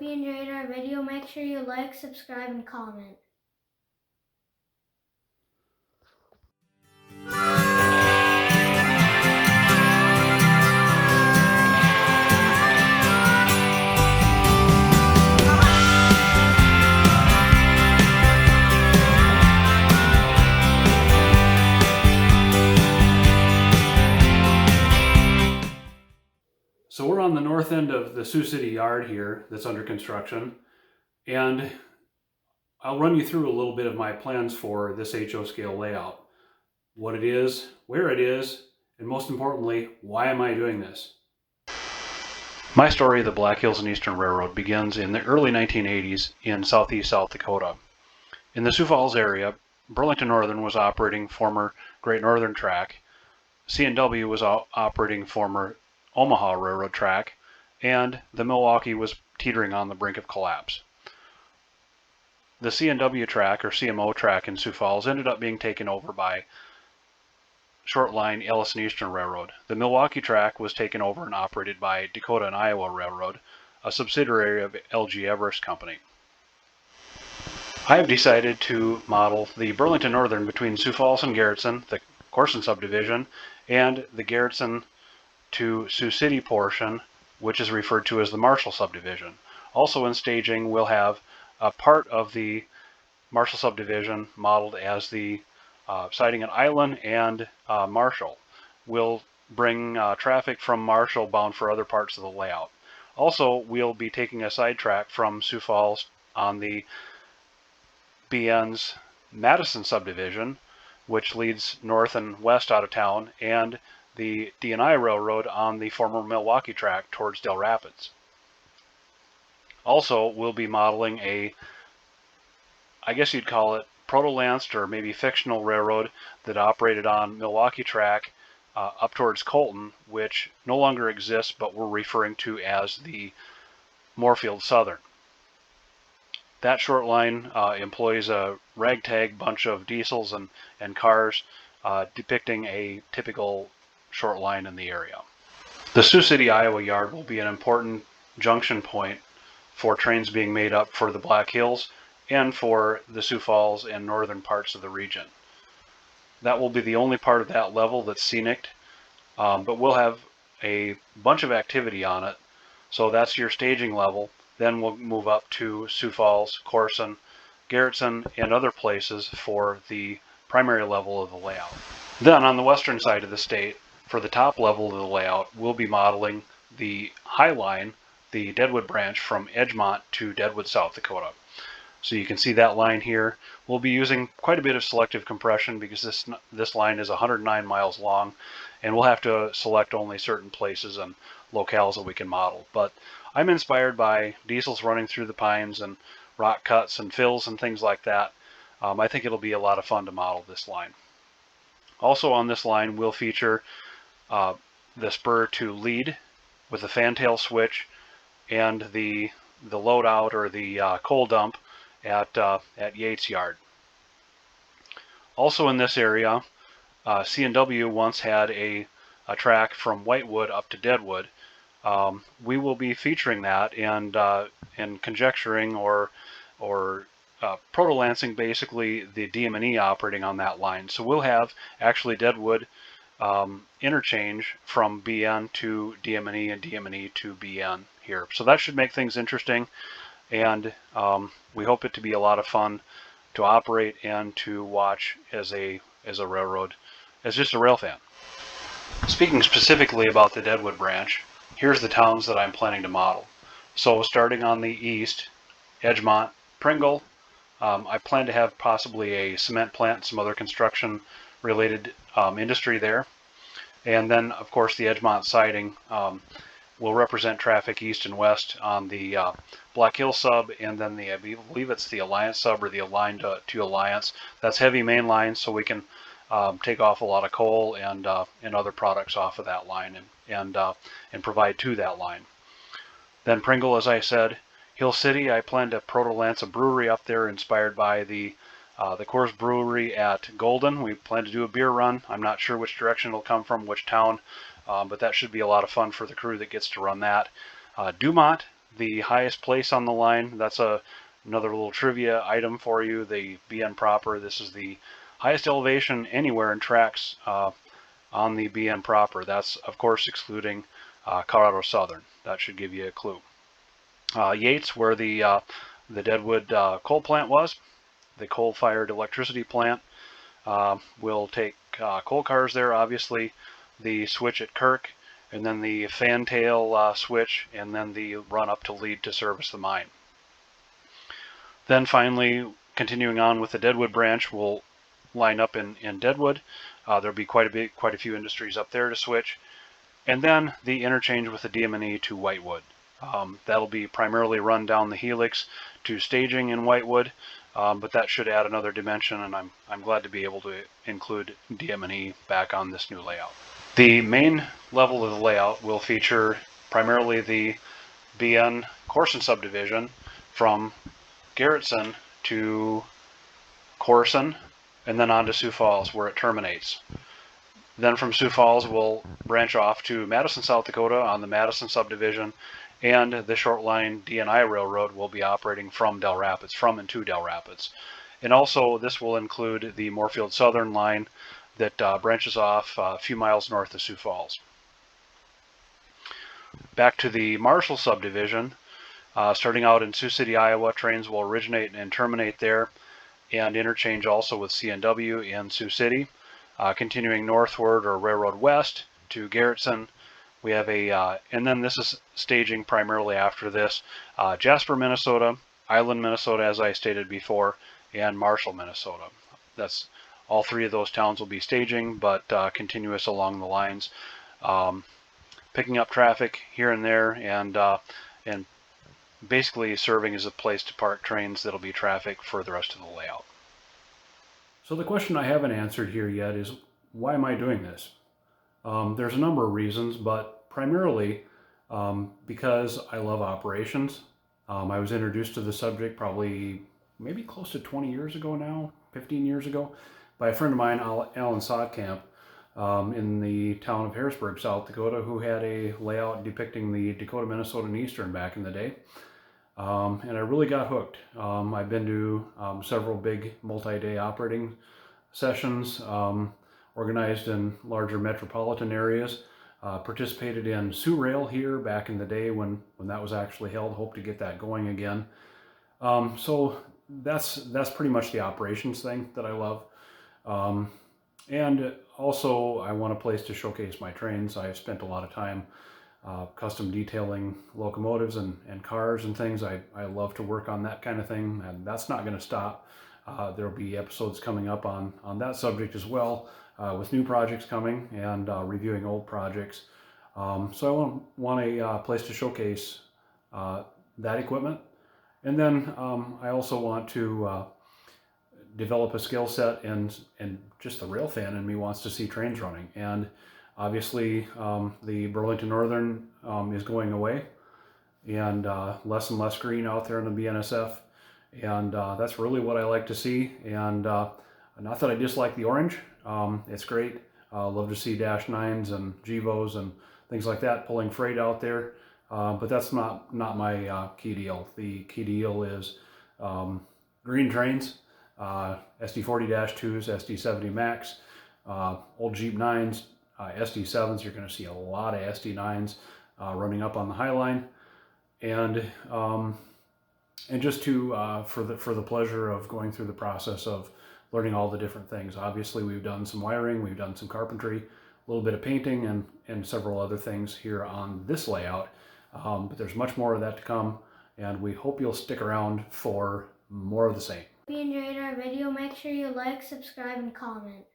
you enjoyed our video, make sure you like, subscribe, and comment. So we're on the north end of the Sioux City yard here that's under construction, and I'll run you through a little bit of my plans for this HO scale layout. What it is, where it is, and most importantly, why am I doing this? My story of the Black Hills and Eastern Railroad begins in the early 1980s in southeast South Dakota. In the Sioux Falls area, Burlington Northern was operating former Great Northern Track, C&W was operating former Omaha Railroad track, and the Milwaukee was teetering on the brink of collapse. The C&W track, or CMO track in Sioux Falls, ended up being taken over by short line Ellison Eastern Railroad. The Milwaukee track was taken over and operated by Dakota and Iowa Railroad, a subsidiary of LG Everest Company. I have decided to model the Burlington Northern between Sioux Falls and Garrettson, the Corson subdivision, and the Garrettson to Sioux City portion, which is referred to as the Marshall subdivision. Also in staging, we'll have a part of the Marshall subdivision modeled as the siding at Island and Marshall. We'll bring traffic from Marshall bound for other parts of the layout. Also, we'll be taking a sidetrack from Sioux Falls on the BN's Madison subdivision, which leads north and west out of town, and the D&I Railroad on the former Milwaukee track towards Del Rapids. Also, we'll be modeling I guess you'd call it proto-lanced or maybe fictional railroad that operated on Milwaukee track up towards Colton, which no longer exists, but we're referring to as the Moorfield Southern. That short line employs a ragtag bunch of diesels and cars depicting a typical short line in the area. The Sioux City, Iowa yard will be an important junction point for trains being made up for the Black Hills and for the Sioux Falls and northern parts of the region. That will be the only part of that level that's scenic, but we'll have a bunch of activity on it. So that's your staging level. Then we'll move up to Sioux Falls, Corson, Garrettson, and other places for the primary level of the layout. Then on the western side of the state, for the top level of the layout, we'll be modeling the High Line, the Deadwood branch from Edgemont to Deadwood, South Dakota. So you can see that line here. We'll be using quite a bit of selective compression because this line is 109 miles long, and we'll have to select only certain places and locales that we can model. But I'm inspired by diesels running through the pines and rock cuts and fills and things like that. I think it'll be a lot of fun to model this line. Also on this line, we'll feature the spur to lead with the fantail switch and the loadout or the coal dump at Yates Yard. Also in this area, C&W once had a track from Whitewood up to Deadwood. We will be featuring that and conjecturing or proto-lancing basically the DM&E operating on that line. So we'll have actually Deadwood interchange from BN to DM&E and DM&E to BN here. So that should make things interesting, and we hope it to be a lot of fun to operate and to watch as a railroad, as just a rail fan. Speaking specifically about the Deadwood branch, here's the towns that I'm planning to model. So starting on the east, Edgemont, Pringle. I plan to have possibly a cement plant, some other construction related industry there. And then of course the Edgemont siding will represent traffic east and west on the Black Hill sub, and then I believe it's the Alliance sub or the Aligned to Alliance. That's heavy main line, so we can take off a lot of coal and other products off of that line and provide to that line. Then Pringle, as I said. Hill City, I plan to proto-lance a brewery up there inspired by the Coors Brewery at Golden. We plan to do a beer run. I'm not sure which direction it'll come from, which town, but that should be a lot of fun for the crew that gets to run that. Dumont, the highest place on the line. That's another little trivia item for you. The BN proper, this is the highest elevation anywhere in tracks on the BN proper. That's, of course, excluding Colorado Southern. That should give you a clue. Yates, where the Deadwood coal plant was, the coal-fired electricity plant, will take coal cars there, obviously, the switch at Kirk, and then the fantail switch, and then the run up to lead to service the mine. Then finally, continuing on with the Deadwood branch, we'll line up in Deadwood. There'll be quite a few industries up there to switch. And then the interchange with the DM&E to Whitewood. That'll be primarily run down the helix to staging in Whitewood, but that should add another dimension, and I'm glad to be able to include DM&E back on this new layout. The main level of the layout will feature primarily the BN Corson subdivision from Garrettson to Corson, and then on to Sioux Falls where it terminates. Then from Sioux Falls we'll branch off to Madison, South Dakota on the Madison subdivision, and the short line DNI Railroad will be operating from Del Rapids, from and to Del Rapids. And also this will include the Moorfield Southern line that branches off a few miles north of Sioux Falls. Back to the Marshall subdivision, starting out in Sioux City, Iowa, trains will originate and terminate there and interchange also with CNW in Sioux City. Continuing northward or Railroad West to Garrettson, we have and then this is staging primarily after this, Jasper, Minnesota, Island, Minnesota, as I stated before, and Marshall, Minnesota. That's all three of those towns will be staging, but continuous along the lines, picking up traffic here and there, and basically serving as a place to park trains that'll be traffic for the rest of the layout. So the question I haven't answered here yet is, why am I doing this? There's a number of reasons, but primarily because I love operations. I was introduced to the subject probably maybe close to 20 years ago now, 15 years ago, by a friend of mine, Alan Sotkamp, in the town of Harrisburg, South Dakota, who had a layout depicting the Dakota, Minnesota, and Eastern back in the day. And I really got hooked. I've been to several big multi-day operating sessions, organized in larger metropolitan areas, participated in Sioux Rail here back in the day when that was actually held. Hope to get that going again. So that's pretty much the operations thing that I love. And also I want a place to showcase my trains. I've spent a lot of time custom detailing locomotives and cars and things. I love to work on that kind of thing, and that's not going to stop. There'll be episodes coming up on that subject as well, with new projects coming and reviewing old projects. So I want a place to showcase that equipment. And then I also want to develop a skill set, and just the rail fan in me wants to see trains running. And obviously the Burlington Northern is going away, and less green out there in the BNSF, and that's really what I like to see. And not that I dislike the orange, it's great. Love to see Dash 9s and GEVOs and things like that pulling freight out there, but that's not my key deal. The key deal is green trains, SD40-2s, SD70 Max, old Jeep 9s, SD7s. You're going to see a lot of SD9s running up on the High Line, and just to for the pleasure of going through the process of learning all the different things. Obviously, we've done some wiring, we've done some carpentry, a little bit of painting, and several other things here on this layout. But there's much more of that to come, and we hope you'll stick around for more of the same. If you enjoyed our video, make sure you like, subscribe, and comment.